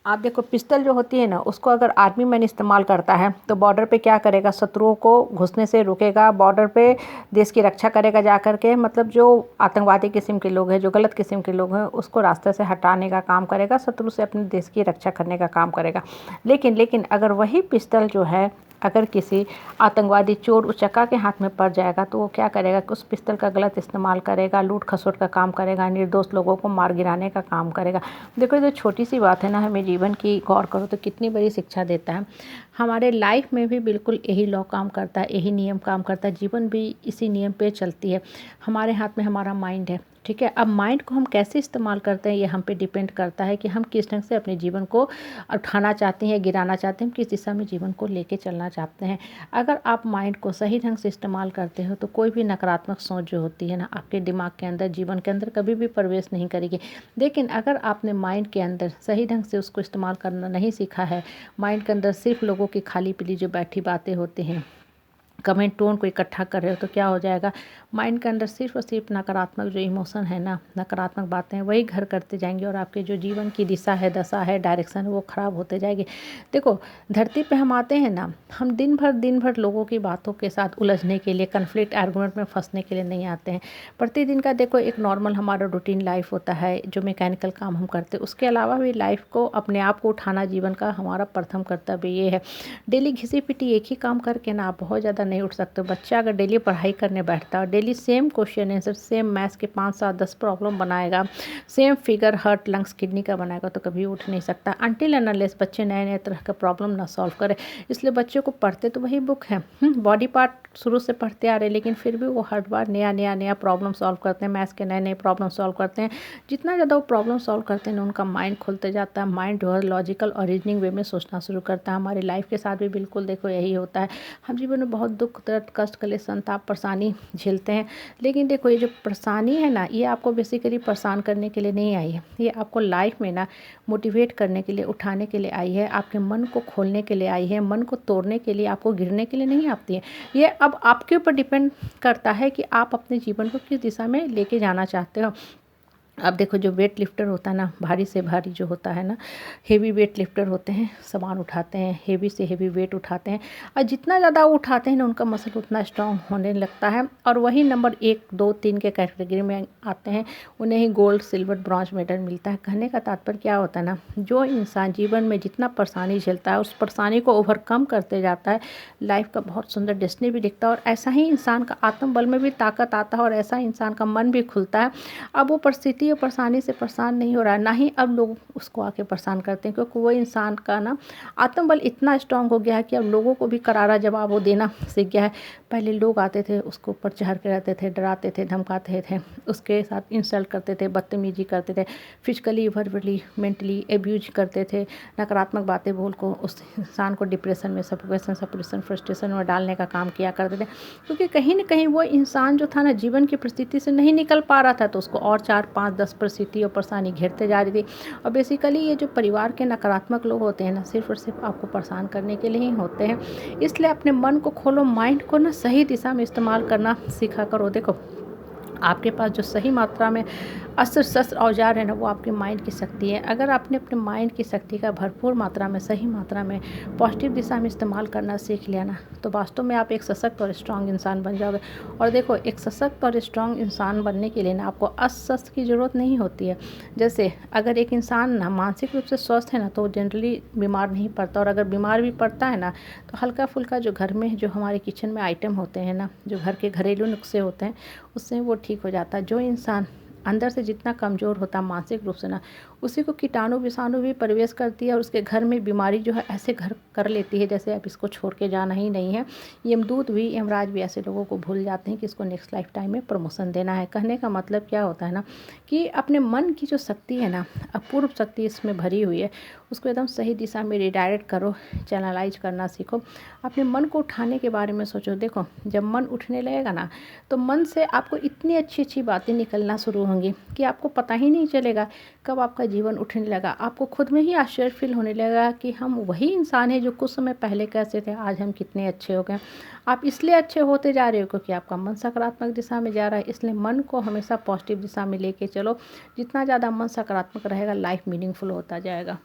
आप देखो पिस्टल जो होती है ना, उसको अगर आर्मी मैन इस्तेमाल करता है तो बॉर्डर पे क्या करेगा, शत्रुओं को घुसने से रोकेगा, बॉर्डर पे देश की रक्षा करेगा जा करके, मतलब जो आतंकवादी किस्म के लोग हैं, जो गलत किस्म के लोग हैं, उसको रास्ते से हटाने का काम करेगा, शत्रु से अपने देश की रक्षा करने का काम करेगा। लेकिन लेकिन अगर वही पिस्टल जो है अगर किसी आतंकवादी चोर उचक्का के हाथ में पड़ जाएगा तो वो क्या करेगा कि उस पिस्टल का गलत इस्तेमाल करेगा, लूट खसोट का काम करेगा, निर्दोष लोगों को मार गिराने का काम करेगा। देखो ये तो छोटी सी बात है ना, हमें जीवन की गौर करो तो कितनी बड़ी शिक्षा देता है। हमारे लाइफ में भी बिल्कुल यही लॉ काम करता है, यही नियम काम करता है, जीवन भी इसी नियम पे चलती है। हमारे हाथ में हमारा माइंड है, ठीक है। अब माइंड को हम कैसे इस्तेमाल करते हैं ये हम पे डिपेंड करता है कि हम किस ढंग से अपने जीवन को उठाना चाहते हैं, गिराना चाहते हैं, किस दिशा में जीवन को लेके चलना चाहते हैं। अगर आप माइंड को सही ढंग से इस्तेमाल करते हो तो कोई भी नकारात्मक सोच जो होती है ना, आपके दिमाग के अंदर, जीवन के अंदर कभी भी प्रवेश नहीं करेगी। लेकिन अगर आपने माइंड के अंदर सही ढंग से उसको इस्तेमाल करना नहीं सीखा है, माइंड के अंदर सिर्फ लोगों की खाली पीली जो बैठी बातें होती हैं, कमेंट टोन को इकट्ठा कर रहे हो, तो क्या हो जाएगा, माइंड के अंदर सिर्फ और सिर्फ नकारात्मक जो इमोशन है ना, नकारात्मक बातें हैं, वही घर करते जाएंगे और आपके जो जीवन की दिशा है, दशा है, डायरेक्शन है, वो ख़राब होते जाएगी। देखो धरती पे हम आते हैं ना, हम दिन भर लोगों की बातों के साथ उलझने के लिए, कन्फ्लिक्ट आर्गूमेंट में फंसने के लिए नहीं आते हैं। प्रतिदिन का देखो एक नॉर्मल हमारा रूटीन लाइफ होता है, जो मैकेनिकल काम हम करते हैं, उसके अलावा भी लाइफ को, अपने आप को उठाना जीवन का हमारा प्रथम कर्तव्य ये है। डेली घिसी पिटी एक ही काम करके ना आप बहुत ज़्यादा नहीं उठ सकते। बच्चा अगर डेली पढ़ाई करने बैठता है और daily same question answer, same maths के 5 7 10 प्रॉब्लम बनाएगा, same figure heart lungs kidney का बनाएगा, तो कभी उठ नहीं सकता। अनटिल एंड अनलेस बच्चे नए नए तरह का प्रॉब्लम ना सॉल्व करें। इसलिए बच्चों को पढ़ते तो वही बुक है, बॉडी पार्ट शुरू से पढ़ते आ रहे, लेकिन फिर भी वो हर बार नया प्रॉब्लम सॉल्व करते हैं, मैथ्स के नए नए प्रॉब्लम सॉल्व करते हैं। जितना ज़्यादा वो प्रॉब्लम सॉल्व करते हैं ना, उनका माइंड खुलते जाता है, माइंड जो है लॉजिकल और रीजनिंग वे में सोचना शुरू करता है। हमारी लाइफ के साथ भी बिल्कुल देखो यही होता है। हम जीवन में बहुत दुख दर्द कष्ट क्लेश संताप परेशानी झेलते हैं, लेकिन देखो ये जो परेशानी है ना, ये आपको बेसिकली परेशान करने के लिए नहीं आई है, ये आपको लाइफ में ना मोटिवेट करने के लिए, उठाने के लिए आई है, आपके मन को खोलने के लिए आई है, मन को तोड़ने के लिए, आपको गिरने के लिए नहीं आती है। ये अब आपके ऊपर डिपेंड करता है कि आप अपने जीवन को किस दिशा में लेके जाना चाहते हो। अब देखो जो वेट लिफ्टर होता है ना, भारी से भारी जो होता है ना, हेवी वेट लिफ्टर होते हैं, सामान उठाते हैं, हेवी से हेवी वेट उठाते हैं, और जितना ज़्यादा वो उठाते हैं ना, उनका मसल उतना स्ट्रांग होने लगता है, और वही नंबर 1 2 3 के कैटेगरी में आते हैं, उन्हें ही गोल्ड सिल्वर ब्रॉन्ज मेडल मिलता है। कहने का तात्पर्य क्या होता है ना, जो इंसान जीवन में जितना परेशानी झेलता है, उस परेशानी को ओवरकम करते जाता है, लाइफ का बहुत सुंदर डेस्टिनी भी दिखता है, और ऐसा ही इंसान का आत्मबल में भी ताकत आता है, और ऐसा इंसान का मन भी खुलता है। अब वो परिस्थिति और परेशानी से परेशान नहीं हो रहा है, ना ही अब लोग उसको आके परेशान करते हैं, क्योंकि वो इंसान का ना आत्मबल इतना स्ट्रांग हो गया है कि अब लोगों को भी करारा जवाब वो देना सीख गया है। पहले लोग आते थे, उसको ऊपर चढ़ के रहते थे, डराते थे, धमकाते थे, उसके साथ इंसल्ट करते थे, बदतमीजी करते थे, फिजिकली वर्बली मेंटली एब्यूज करते थे, नकारात्मक बातें बोल को उस इंसान को डिप्रेशन में, सप्रेशन फ्रस्ट्रेशन में डालने का काम किया करते थे। क्योंकि कहीं ना कहीं वो इंसान जो था ना, जीवन की परिस्थिति से नहीं निकल पा रहा था, तो उसको और 4 5 10 परिस्थिति और परेशानी घेरते जा रही थी। और बेसिकली ये जो परिवार के नकारात्मक लोग होते हैं ना, सिर्फ और सिर्फ आपको परेशान करने के लिए ही होते हैं। इसलिए अपने मन को खोलो, माइंड को ना सही दिशा में इस्तेमाल करना सीखा करो। देखो आपके पास जो सही मात्रा में अस्त्र शस्त्र औजार है ना, वो आपके माइंड की शक्ति है। अगर आपने अपने माइंड की शक्ति का भरपूर मात्रा में, सही मात्रा में, पॉजिटिव दिशा में इस्तेमाल करना सीख लिया ना, तो वास्तव में आप एक सशक्त और स्ट्रांग इंसान बन जाओगे। और देखो एक सशक्त और स्ट्रांग इंसान बनने के लिए ना आपको अस्त्र की ज़रूरत नहीं होती है। जैसे अगर एक इंसान ना मानसिक रूप से स्वस्थ है ना, तो जनरली बीमार नहीं पड़ता, और अगर बीमार भी पड़ता है ना, तो हल्का फुल्का जो घर में, जो हमारे किचन में आइटम होते हैं ना, जो घर के घरेलू नुस्खे होते हैं, उससे वो ठीक हो जाता है। जो इंसान अंदर से जितना कमज़ोर होता है मानसिक रूप से ना, उसी को कीटाणु विषाणु भी प्रवेश करती है, और उसके घर में बीमारी जो है ऐसे घर कर लेती है जैसे अब इसको छोड़ के जाना ही नहीं है। यमदूत भी, यमराज भी ऐसे लोगों को भूल जाते हैं कि इसको नेक्स्ट लाइफ टाइम में प्रमोशन देना है। कहने का मतलब क्या होता है ना, कि अपने मन की जो शक्ति है ना, अपूर्व शक्ति इसमें भरी हुई है, उसको एकदम सही दिशा में रिडायरेक्ट करो, चैनलाइज करना सीखो, अपने मन को उठाने के बारे में सोचो। देखो जब मन उठने लगेगा ना, तो मन से आपको इतनी अच्छी अच्छी बातें निकलना शुरू होंगी कि आपको पता ही नहीं चलेगा कब आपका जीवन उठने लगा। आपको खुद में ही आश्चर्य फील होने लगा कि हम वही इंसान हैं जो कुछ समय पहले कैसे थे, आज हम कितने अच्छे हो गए। आप इसलिए अच्छे होते जा रहे हो क्योंकि आपका मन सकारात्मक दिशा में जा रहा है। इसलिए मन को हमेशा पॉजिटिव दिशा में लेके चलो। जितना ज़्यादा मन सकारात्मक रहेगा, लाइफ मीनिंगफुल होता जाएगा।